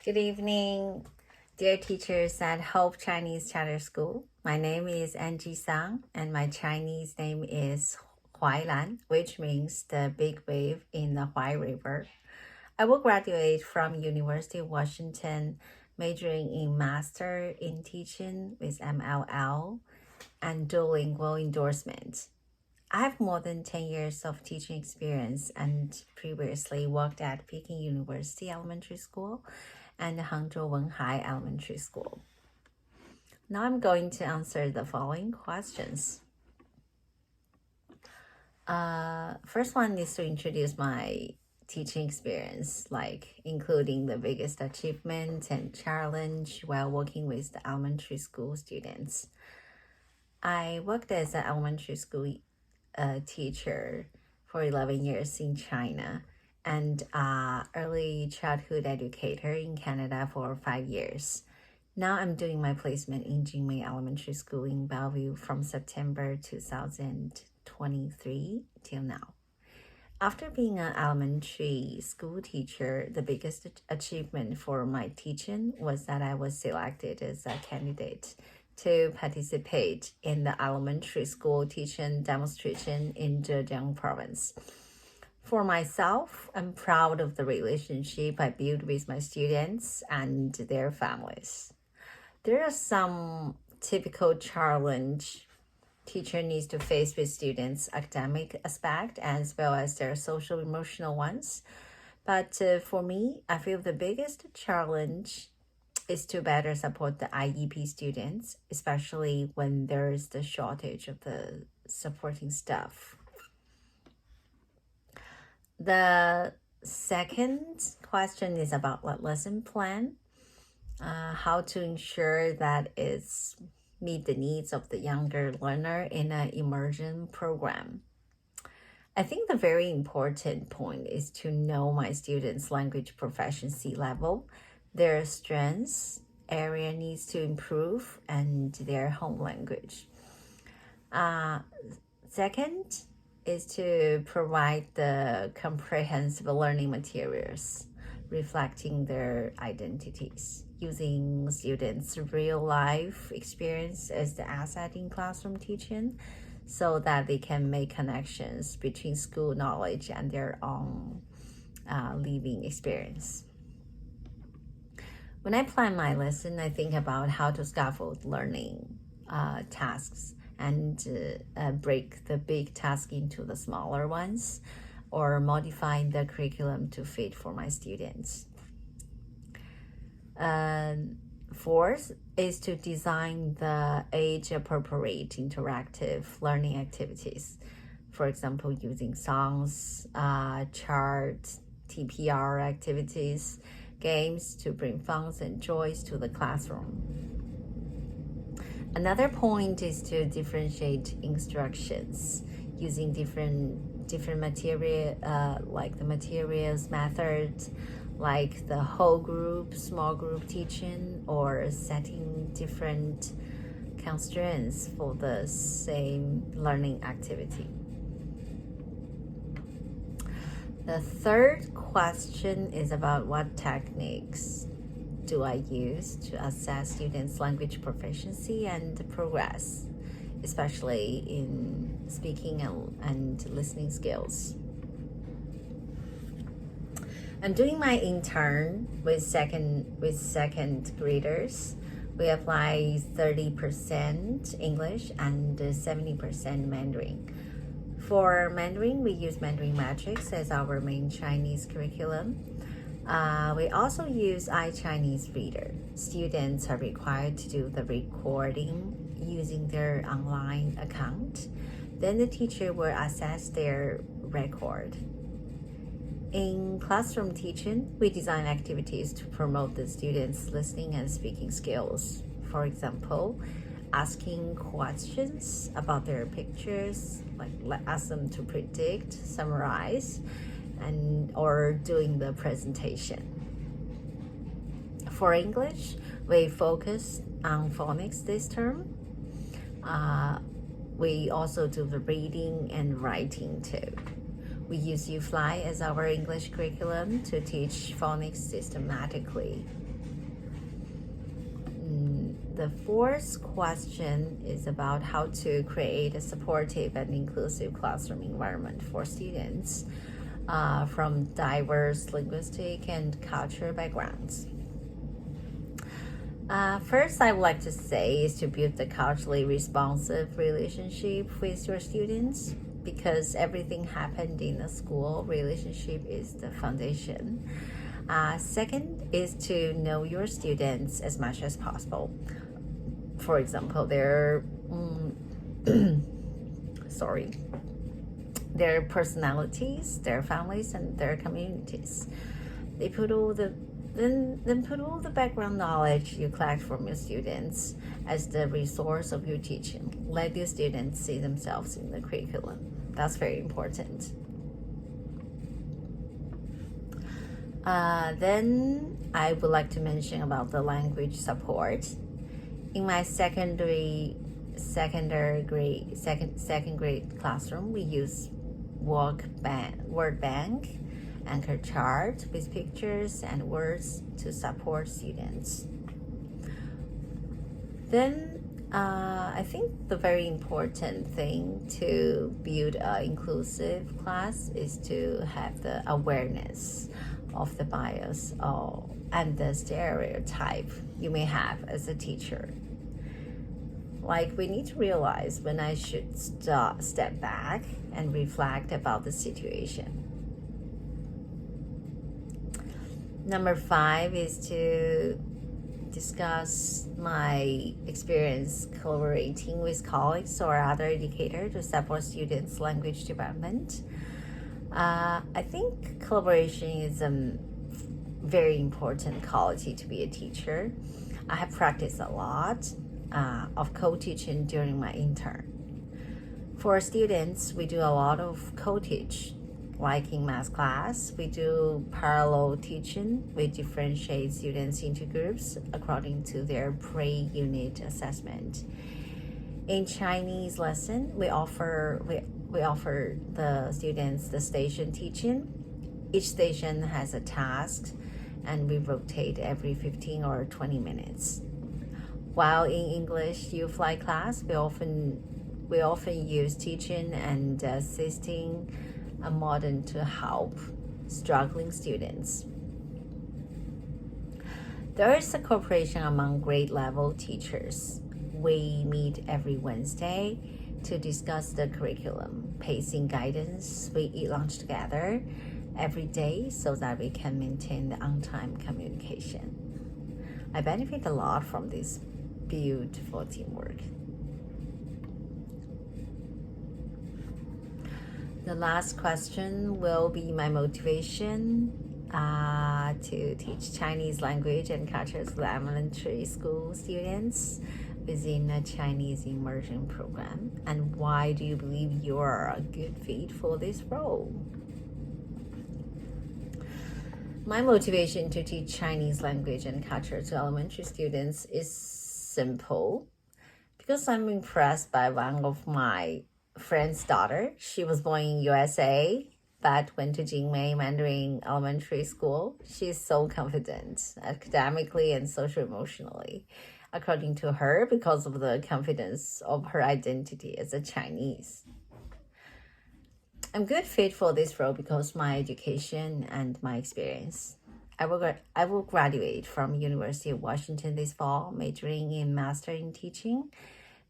Good evening, dear teachers at Hope Chinese Charter School. My name is Angie Sang, and my Chinese name is Huailan, which means the big wave in the Huai River. I will graduate from University of Washington, majoring in Master in Teaching with MLL and duolingual endorsement. I have more than 10 years of teaching experience and previously worked at Peking University Elementary School and Hangzhou Wenhai Elementary School. Now I'm going to answer the following questions. First one is to introduce my teaching experience, like including the biggest achievement and challenge while working with the elementary school students. I worked as an elementary school teacher for 11 years in China and early childhood educator in Canada for 5 years. Now I'm doing my placement in Jingmei Elementary School in Bellevue from September 2023 till now. After being an elementary school teacher, the biggest achievement for my teaching was that I was selected as a candidate to participate in the elementary school teaching demonstration in Zhejiang province. For myself, I'm proud of the relationship I built with my students and their families. There are some typical challenge teacher needs to face with students' academic aspect as well as their social emotional ones. But for me, I feel the biggest challenge is to better support the IEP students, especially when there's the shortage of the supporting staff. The second question is about lesson plan, how to ensure that it's meet the needs of the younger learner in an immersion program. I think the very important point is to know my students' language proficiency level, their strengths, area needs to improve, and their home language. Second is to provide the comprehensive learning materials reflecting their identities, using students' real-life experience as the asset in classroom teaching so that they can make connections between school knowledge and their own living experience. When I plan my lesson, I think about how to scaffold learning tasks and break the big task into the smaller ones or modifying the curriculum to fit for my students. Fourth is to design the age-appropriate interactive learning activities. For example, using songs, charts, TPR activities, games to bring fun and joys to the classroom. Another point is to differentiate instructions using different material, like the materials methods, like the whole group, small group teaching, or setting different constraints for the same learning activity. The third question is about what techniques do I use to assess students' language proficiency and progress, especially in speaking and listening skills. I'm doing my intern with second graders. We apply 30% English and 70% Mandarin. For Mandarin, we use Mandarin Matrix as our main Chinese curriculum. We also use iChinese Reader. Students are required to do the recording using their online account. Then the teacher will assess their record. In classroom teaching, we design activities to promote the students' listening and speaking skills. For example, asking questions about their pictures, like ask them to predict, summarize, or doing the presentation. For English, we focus on phonics this term. We also do the reading and writing too. We use UFly as our English curriculum to teach phonics systematically. The fourth question is about how to create a supportive and inclusive classroom environment for students from diverse linguistic and cultural backgrounds. First, I would like to say is to build a culturally responsive relationship with your students, because everything happened in a school. Relationship is the foundation. Second is to know your students as much as possible. For example, their their personalities, their families, and their communities. They put all the then put all the background knowledge you collect from your students as the resource of your teaching. Let your students see themselves in the curriculum. That's very important. Then I would like to mention about the language support. In my second grade classroom, we use word bank, anchor chart with pictures and words to support students. Then I think the very important thing to build an inclusive class is to have the awareness of the bias and the stereotype you may have as a teacher. Like, we need to realize when I should step back and reflect about the situation. Number 5 is to discuss my experience collaborating with colleagues or other educators to support students' language development. I think collaboration is a very important quality to be a teacher. I have practiced a lot of co-teaching during my intern. For students, we do a lot of co-teach. Like in math class, we do parallel teaching. We differentiate students into groups according to their pre-unit assessment. In Chinese lesson, we offer the students the station teaching. Each station has a task, and we rotate every 15 or 20 minutes. While in English U-Fly class, we often use teaching and assisting a modern to help struggling students. There is a cooperation among grade level teachers. We meet every Wednesday to discuss the curriculum, pacing guidance. We eat lunch together every day so that we can maintain the on-time communication. I benefit a lot from this beautiful teamwork. The last question will be my motivation to teach Chinese language and culture to elementary school students within a Chinese immersion program. And why do you believe you are a good fit for this role? My motivation to teach Chinese language and culture to elementary students is simple, because I'm impressed by one of my friend's daughter. She was born in USA but went to Jingmei Mandarin Elementary School. She's so confident academically and social-emotionally, according to her, because of the confidence of her identity as a Chinese. I'm good fit for this role because my education and my experience. I will graduate from University of Washington this fall, majoring in Master in Teaching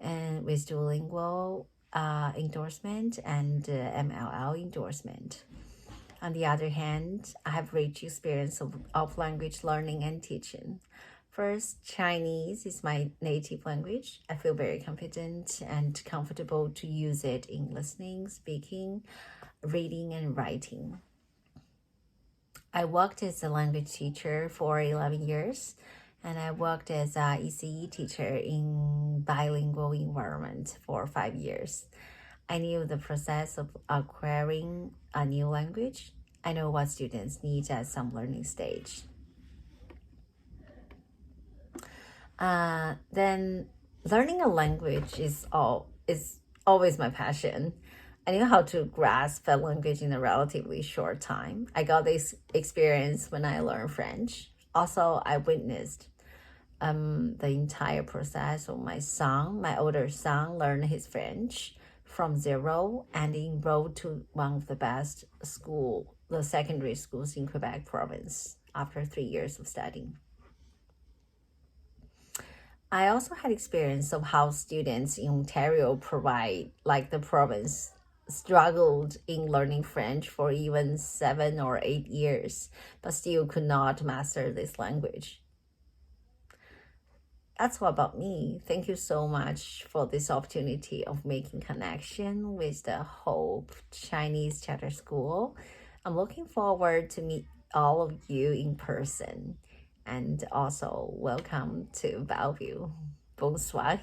and with duolingual endorsement and MLL endorsement. On the other hand, I have rich experience of language learning and teaching. First, Chinese is my native language. I feel very confident and comfortable to use it in listening, speaking, reading, and writing. I worked as a language teacher for 11 years, and I worked as an ECE teacher in bilingual environment for 5 years. I knew the process of acquiring a new language. I know what students need at some learning stage. Then learning a language is always my passion. I knew how to grasp a language in a relatively short time. I got this experience when I learned French. Also, I witnessed the entire process of my older son, learned his French from zero and enrolled to one of the best the secondary schools in Quebec province after 3 years of studying. I also had experience of how students in Ontario like the province, struggled in learning French for even 7 or 8 years, but still could not master this language. That's all about me. Thank you so much for this opportunity of making connection with the Hope Chinese Charter School. I'm looking forward to meet all of you in person. And also welcome to Bellevue. Bonsoir.